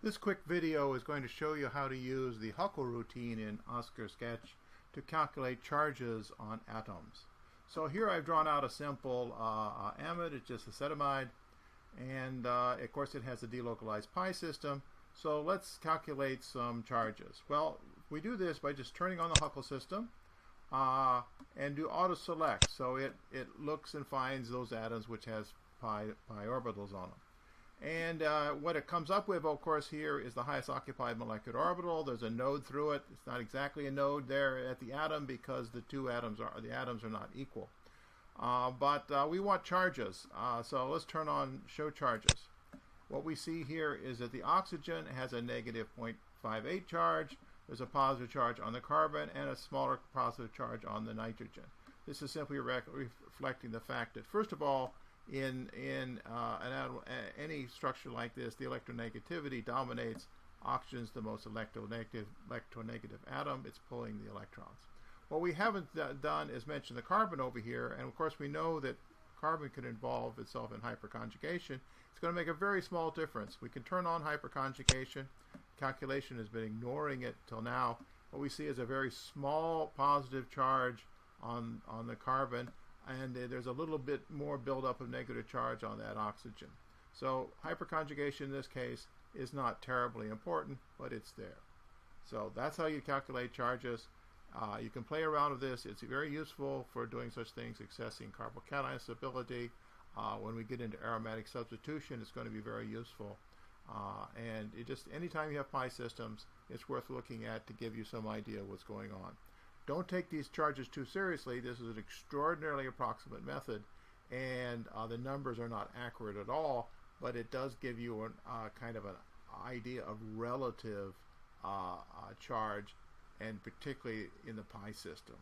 This quick video is going to show you how to use the Huckel routine in Oscar Sketch to calculate charges on atoms. So here I've drawn out a simple amide, it's just acetamide, and of course it has a delocalized pi system. So let's calculate some charges. Well, we do this by just turning on the Huckel system and do auto select. So it looks and finds those atoms which has pi orbitals on them. And what it comes up with, of course, here is the highest occupied molecular orbital. There's a node through it. It's not exactly a node there at the atom because the atoms are not equal. But we want charges. So let's turn on show charges. What we see here is that the oxygen has a negative 0.58 charge. There's a positive charge on the carbon and a smaller positive charge on the nitrogen. This is simply reflecting the fact that, first of all, in any structure like this, the electronegativity dominates. Oxygen is the most electronegative atom. It's pulling the electrons. What we haven't done is mention the carbon over here, and of course we know that carbon can involve itself in hyperconjugation. It's going to make a very small difference. We can turn on hyperconjugation. Calculation has been ignoring it till now. What we see is a very small positive charge on the carbon, and there's a little bit more buildup of negative charge on that oxygen. So hyperconjugation in this case is not terribly important, but it's there. So that's how you calculate charges. You can play around with this. It's very useful for doing such things, accessing carbocation stability. When we get into aromatic substitution, it's going to be very useful. And anytime you have pi systems, it's worth looking at to give you some idea of what's going on. Don't take these charges too seriously. This is an extraordinarily approximate method, and the numbers are not accurate at all, but it does give you kind of an idea of relative charge, and particularly in the pi system.